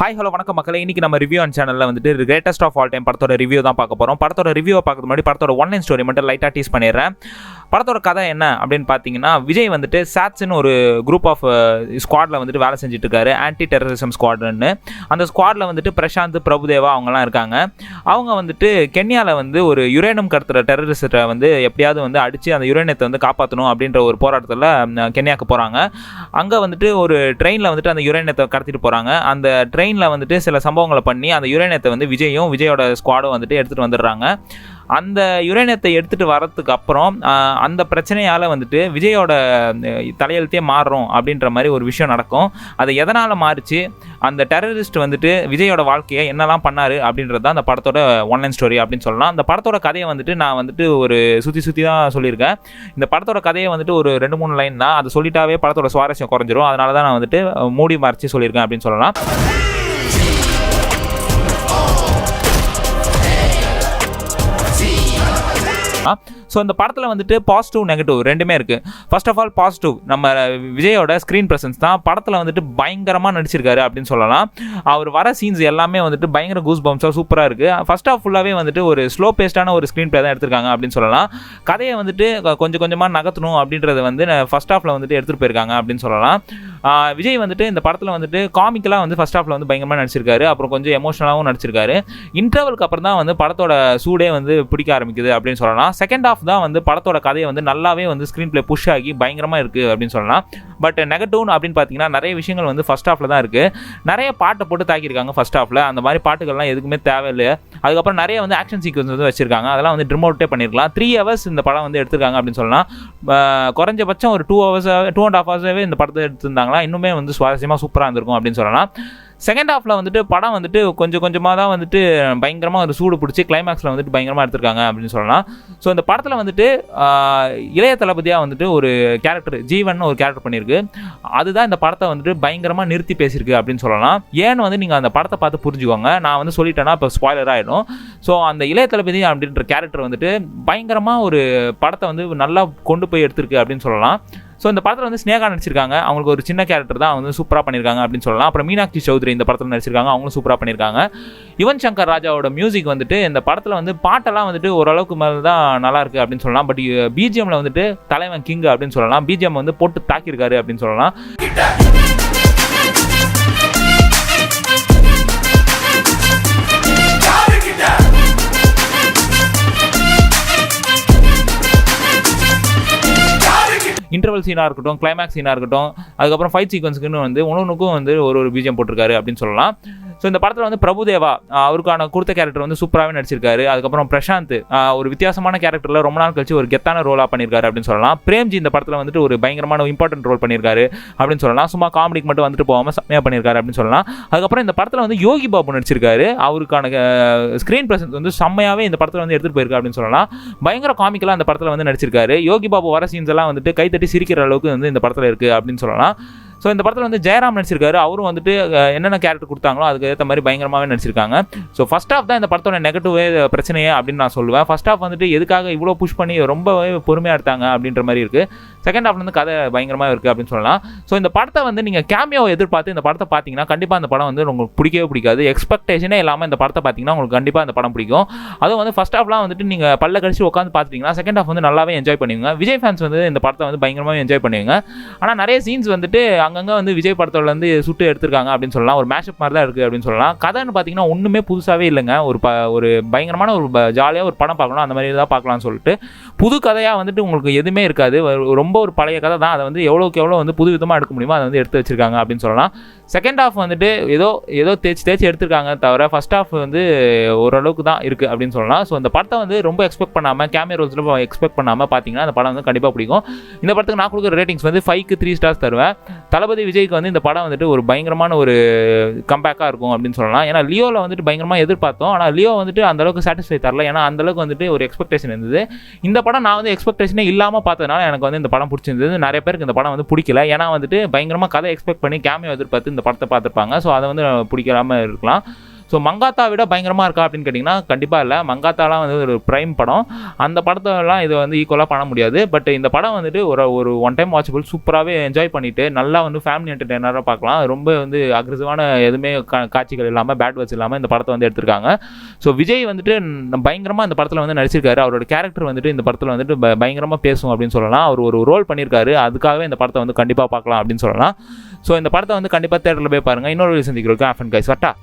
Hi hello வணக்கம் மக்களே. இன்னைக்கு நம்ம ரிவ்யூ ஆன் சேனலில் வந்துட்டு கிரேட்டஸ்ட் ஆஃப் ஆல் டைம் படத்தோட ரிவ்யூ தான் பார்க்க போகிறோம். படத்தோட ரிவ்யூவை பார்க்கறது முன்னாடி படத்தோட ஒன்லைன் ஸ்டோரி மட்டும் லைட்டாக டீஸ் பண்ணிடுறேன். படத்தோட கதை என்ன அப்படின்னு பார்த்தீங்கன்னா, விஜய் வந்துட்டு சாட்ஸ்னு ஒரு குரூப் ஆஃப் ஸ்குவாடில் வந்துட்டு வேலை செஞ்சுட்டு இருக்காரு, ஆன்டி டெரரிசம் ஸ்குவாட்னு. அந்த ஸ்குவாடில் வந்துட்டு பிரசாந்த், பிரபுதேவா அவங்கலாம் இருக்காங்க. அவங்க வந்துட்டு கென்யாவில் வந்து ஒரு யுரேனியம் கடத்துகிற டெரரிஸ்ட்டை வந்து எப்படியாவது வந்து அடித்து அந்த யுரேனியத்தை வந்து காப்பாற்றணும் அப்படின்ற ஒரு போராட்டத்தில் கென்யாவுக்கு போகிறாங்க. அங்கே வந்துட்டு ஒரு ட்ரெயினில் வந்துட்டு அந்த யுரேனியத்தை கடத்திட்டு போகிறாங்க. அந்த ட்ரெயினில் வந்துட்டு சில சம்பவங்களை பண்ணி அந்த யுரேனியத்தை வந்து விஜயோட ஸ்குவாடும் வந்துட்டு எடுத்துகிட்டு வந்துடுறாங்க. அந்த யுரேனியத்தை எடுத்துகிட்டு வரதுக்கு அப்புறம் அந்த பிரச்சனையால் வந்துட்டு விஜயோட தலையெழுத்தே மாறுறோம் அப்படின்ற மாதிரி ஒரு விஷயம் நடக்கும். அது எதனால் மாறிச்சு, அந்த டெரரிஸ்ட் வந்துட்டு விஜயோட வாழ்க்கையை என்னெல்லாம் பண்ணார் அப்படின்றது தான் அந்த படத்தோட ஒன்லைன் ஸ்டோரி அப்படின்னு சொல்லலாம். அந்த படத்தோட கதையை வந்துட்டு நான் வந்துட்டு ஒரு சுற்றி தான் சொல்லியிருக்கேன். இந்த படத்தோட கதையை வந்துட்டு ஒரு 2-3 லைன் தான், அது சொல்லிட்டாவே படத்தோட சுவாரஸ்யம் குறைஞ்சிரும். அதனால தான் நான் வந்துட்டு மூடி மறைச்சி சொல்லியிருக்கேன் அப்படின்னு சொல்லலாம். ஸோ இந்த படத்தில் வந்துட்டு பாசிட்டிவ் நெகட்டிவ் ரெண்டுமே இருக்குது. ஃபர்ஸ்ட் ஆஃப் ஆல் பாசிட்டிவ், நம்ம விஜயோட ஸ்க்ரீன் ப்ரெசன்ஸ் தான். படத்தில் வந்துட்டு பயங்கரமாக நடிச்சிருக்காரு அப்படின்னு சொல்லலாம். அவர் வர சீன்ஸ் எல்லாமே வந்துட்டு பயங்கர கூஸ் பம்ப்ஸாக சூப்பராக இருக்குது. ஃபர்ஸ்ட் ஆஃப் ஃபுல்லாகவே வந்துட்டு ஒரு ஸ்லோ பேஸ்டான ஒரு ஸ்க்ரீன் ப்ளே தான் எடுத்திருக்காங்க அப்படின்னு சொல்லலாம். கதையை வந்துட்டு கொஞ்சம் கொஞ்சமாக நகர்த்தணும் அப்படின்றது வந்து ஃபர்ஸ்ட் ஆஃபில் வந்துட்டு எடுத்துகிட்டு போயிருக்காங்க அப்படின்னு சொல்லலாம். விஜய் வந்துட்டு இந்த படத்தில் வந்துட்டு காமிக்கலாக வந்து ஃபர்ஸ்ட் ஆஃபில் வந்து பயங்கரமாக நடிச்சிருக்காரு, அப்புறம் கொஞ்சம் எமோஷனலாகவும் நடிச்சிருக்காரு. இன்டர்வலுக்கு அப்புறம் தான் வந்து படத்தோட சூடே வந்து பிடிக்க ஆரம்பிக்குது அப்படின்னு சொல்லலாம். செகண்ட் ஆஃப் தான் வந்து படத்தோட கதையை வந்து நல்லாவே வந்து ஸ்க்ரீன் பிளே புஷ் ஆகி பயங்கரமாக இருக்குது அப்படின்னு சொல்லலாம். பட் நெகட்டிவ் அப்படின்னு பார்த்தீங்கன்னா, நிறைய விஷயங்கள் வந்து ஃபர்ஸ்ட் ஆஃபில் தான் இருக்குது. நிறைய பாட்டை போட்டு தாக்கியிருக்காங்க ஃபர்ஸ்ட் ஆஃபில். அந்த மாதிரி பாட்டுகள்லாம் எதுக்குமே தேவையில்லை. அதுக்கப்புறம் நிறைய வந்து ஆக்ஷன் சீக்வன்ஸ் வந்து வச்சிருக்காங்க. அதெல்லாம் வந்து ட்ரிம் அவுட்டே பண்ணியிருக்கலாம். 3 hours இந்த படம் வந்து எடுத்திருக்காங்க அப்படின்னு சொல்லலாம். குறைஞ்சபட்சம் ஒரு 2.5 hours இந்த படத்தை எடுத்திருந்தாங்களா இன்னுமே வந்து சுவாரஸ்யமாக சூப்பராக இருந்திருக்கும் அப்படின்னு சொல்லலாம். செகண்ட் ஹாஃபில் வந்துட்டு படம் வந்துட்டு கொஞ்சம் கொஞ்சமாக தான் வந்துட்டு பயங்கரமாக ஒரு சூடு பிடிச்சி கிளைமேக்ஸில் வந்துட்டு பயங்கரமாக எடுத்திருக்காங்க அப்படின்னு சொல்லலாம். ஸோ இந்த படத்தில் வந்துட்டு இளைய தளபதியாக வந்துட்டு ஒரு கேரக்டர் ஜீவன் ஒரு கேரக்டர் பண்ணியிருக்கு. அதுதான் இந்த படத்தை வந்துட்டு பயங்கரமாக நிறுத்தி பேசியிருக்கு அப்படின்னு சொல்லலாம். ஏன்னு வந்து நீங்கள் அந்த படத்தை பார்த்து புரிஞ்சுக்கோங்க. நான் வந்து சொல்லிட்டேன்னா இப்போ ஸ்பாய்லர் ஆகிடும். ஸோ அந்த இளைய தளபதி அப்படின்ற கேரக்டர் வந்துட்டு பயங்கரமாக ஒரு படத்தை வந்து நல்லா கொண்டு போய் எடுத்திருக்கு அப்படின்னு சொல்லலாம். ஸோ இந்த படத்தில் வந்து ஸ்னேகா நடிச்சிருக்காங்க. அவங்களுக்கு ஒரு சின்ன கேரக்டர் தான் வந்து சூப்பராக பண்ணியிருக்காங்க அப்படின்னு சொல்லலாம். அப்புறம் மீனாட்சி சௌத்ரி இந்த படத்தில் நடிச்சிருக்காங்க, அவங்களும் சூப்பராக பண்ணியிருக்காங்க. யுவன் சங்கர் ராஜாவோட மியூசிக் வந்துட்டு இந்த படத்தில் வந்து பாட்டெல்லாம் வந்துட்டு ஓரளவுக்கு மேலே தான் நல்லா இருக்குது அப்படின்னு சொல்லலாம். பட் பிஜிஎம்ல வந்துட்டு தலைவன் கிங் அப்படின்னு சொல்லலாம். பிஜிஎம் வந்து போட்டு தாக்கியிருக்காரு அப்படின்னு சொல்லலாம். இன்டர்வல் சீனாக இருக்கட்டும், கிளைமேக்ஸ் சீனாக இருக்கட்டும், அதுக்கப்புறம் ஃபைட் சீக்வன்ஸுக்குன்னு வந்து ஒன்றுக்கும் வந்து ஒரு பிஜிஎம் போட்டிருக்காரு அப்படின்னு சொல்லலாம். ஸோ இந்த படத்தில் வந்து பிரபுதேவா அவருக்கான கொடுத்த கேரக்டர் வந்து சூப்பராகவே நடிச்சிருக்காரு. அதுக்கப்புறம் பிரசாந்த் ஒரு வித்தியாசமான கேரக்டரில் ரொம்ப நாள் கழிச்சு ஒரு கெத்தான ரோலாக பண்ணியிருக்காரு அப்படின்னு சொல்லலாம். பிரேம்ஜி இந்த படத்தில் வந்துட்டு ஒரு பயங்கரமான இம்பார்ட்டன்ட் ரோல் பண்ணியிருக்காரு அப்படின்னு சொல்லலாம். சும்மா காமெடிக்கு மட்டும் வந்துட்டு போகாமல் செம்மையாக பண்ணியிருக்காரு அப்படின்னு சொல்லலாம். அதுக்கப்புறம் இந்த படத்தில் வந்து யோகி பாபு நடிச்சிருக்காரு. அவருக்கான ஸ்க்ரீன் ப்ரெசன்ஸ் வந்து செம்மையாகவே இந்த படத்தில் வந்து எடுத்துகிட்டு போயிருக்காரு அப்படின்னு சொல்லலாம். பயங்கர காமிக்கலாக அந்த படத்தில் வந்து நடிச்சிருக்காரு. யோகி பாபு வர சீன்ஸ் எல்லாம் வந்துட்டு கைத்தட்டி சிரிக்கிற அளவுக்கு வந்து இந்த படத்தில் இருக்குது அப்படின்னு சொல்லலாம். ஸோ இந்த படத்தில் வந்து ஜெயராம் நடிச்சிருக்காரு. அவரும் வந்துட்டு என்னென்ன கேரக்டர் கொடுத்தாங்களோ அதுக்கு ஏற்ற மாதிரி பயங்கரமாகவே நடிச்சிருக்காங்க. ஸோ ஃபர்ஸ்ட் ஆஃப் தான் இந்த படத்தோட நெகட்டிவே பிரச்சனையே அப்படின்னு நான் சொல்லுவேன். ஃபர்ஸ்ட் ஆஃப் வந்துட்டு எதுக்காக இவ்வளோ புஷ் பண்ணி ரொம்பவே பொறுமையாக எடுத்தாங்க அப்படின்ற மாதிரி இருக்குது. செகண்ட் ஹாஃப்ல வந்து கதை பயங்கரமாக இருக்குது அப்படின்னு சொல்லலாம். ஸோ இந்த படத்தை வந்து நீங்கள் கேமியோவை எதிர்பார்த்து இந்த படத்தை பார்த்தீங்கன்னா கண்டிப்பாக அந்த படம் வந்து உங்களுக்கு பிடிக்கவே பிடிக்காது. எக்ஸ்பெக்டேஷனே இல்லாமல் இந்த படத்தை பார்த்தீங்கன்னா உங்களுக்கு கண்டிப்பாக அந்த படம் பிடிக்கும். அதுவும் வந்து ஃபர்ஸ்ட் ஹாஃப்லாம் வந்துட்டு நீங்கள் பல்ல கழிச்சு உட்காந்து பார்த்துட்டீங்கன்னா செகண்ட் ஹாஃப் வந்து நல்லாவே என்ஜாய் பண்ணுவீங்க. விஜய் ஃபேன்ஸ் வந்து இந்த படத்தை வந்து பயங்கரமாக என்ஜாய் பண்ணுவீங்க. ஆனால் நிறைய சீன்ஸ் வந்துட்டு அங்கங்கே வந்து விஜய் படத்தோட வந்து சுட்டு எடுத்திருக்காங்க அப்படின்னு சொல்லலாம். ஒரு மேஷப் மாதிரி தான் இருக்குது அப்படின்னு சொல்லலாம். கதைன்னு பார்த்தீங்கன்னா ஒன்றுமே புதுசாகவே இல்லைங்க. ஒரு பயங்கரமான ஒரு ஜாலியாக ஒரு படம் பார்க்கணும் அந்த மாதிரி தான் பார்க்கலாம்னு சொல்லிட்டு புது கதையாக வந்துட்டு உங்களுக்கு எதுவுமே இருக்காது. ரொம்ப ஒரு பழைய கதை தான். அதை வந்து எவ்வளோக்கு எவ்வளோ வந்து புது விதமாக எடுக்க முடியுமோ அதை வந்து எடுத்து வச்சிருக்காங்க அப்படின்னு சொல்லலாம். செகண்ட் ஹாஃப் வந்துட்டு ஏதோ தேய்ச்சி எடுத்திருக்காங்க தவிர ஃபர்ஸ்ட் ஹாஃப் வந்து ஓரளவுக்கு தான் இருக்குது அப்படின்னு சொல்லலாம். ஸோ இந்த படத்தை வந்து ரொம்ப எக்ஸ்பெக்ட் பண்ணாமல் கேமியோ ரோல்ஸில் எக்ஸ்பெக்ட் பண்ணாமல் பார்த்தீங்கன்னா அந்த படம் வந்து கண்டிப்பாக பிடிக்கும். இந்த படத்துக்கு நான் கொடுக்குற ரேட்டிங்ஸ் வந்து 5க்கு 3 ஸ்டார்ஸ் தருவேன். தளபதி விஜய்க்கு வந்து இந்த படம் வந்துட்டு ஒரு பயங்கரமான ஒரு கம்பேக்காக இருக்கும் அப்படின்னு சொல்லலாம். ஏன்னா லியோவில் வந்துட்டு பயங்கரமாக எதிர்பார்த்தோம். ஆனால் லியோ வந்துட்டு அந்தளவுக்கு சாட்டிஸ்ஃபை தரல. ஏன்னா அந்தளவுக்கு வந்துட்டு ஒரு எக்ஸ்பெக்டேஷன் இருந்தது. இந்த படம் நான் வந்து எக்ஸ்பெக்டேஷனே இல்லாமல் பார்த்ததுனால எனக்கு வந்து இந்த படம் பிடிச்சிருந்தது. நிறைய பேருக்கு இந்த படம் வந்து பிடிக்கல. ஏன்னா வந்துட்டு பயங்கரமாக கதை எக்ஸ்பெக்ட் பண்ணி கேமியோ எதிர்பார்த்து இந்த படத்தை பார்த்துருப்பாங்க. ஸோ அதை வந்து பிடிக்காம இருக்கலாம். ஸோ மங்காத்தா விட பயங்கரமாக இருக்கா அப்படின்னு கேட்டிங்கன்னா கண்டிப்பாக இல்லை. மங்காத்தாலாம் வந்து ஒரு ப்ரைம் படம், அந்த படத்தெல்லாம் இதை வந்து ஈக்குவலாக பண்ண முடியாது. பட் இந்த படம் வந்துட்டு ஒரு ஒன் டைம் வாட்சபிள், சூப்பராகவே என்ஜாய் பண்ணிவிட்டு நல்லா வந்து ஃபேமிலி என்டர்டெய்னராக பார்க்கலாம். ரொம்ப வந்து அக்ரெசிவான எதுவுமே காட்சிகள் இல்லாமல், பேட் வேர்ட்ஸ் இல்லாமல் இந்த படத்தை வந்து எடுத்திருக்காங்க. ஸோ விஜய் வந்துட்டு பயங்கரமாக இந்த படத்தில் வந்து நடிச்சிருக்காரு. அவரோட கேரக்டர் வந்துட்டு இந்த படத்தில் வந்துட்டு பயங்கரமாக பேசும் அப்படின்னு சொல்லலாம். அவர் ஒரு ரோல் பண்ணியிருக்காரு, அதுக்காகவே இந்த படத்தை வந்து கண்டிப்பாக பார்க்கலாம் அப்படின்னு சொல்லலாம். ஸோ இந்த படத்தை வந்து கண்டிப்பாக தேட்டரில் போய் பாருங்கள். இன்னொரு சந்திக்கிறோம். ஆஃபன் கைஸ் வரட்டா.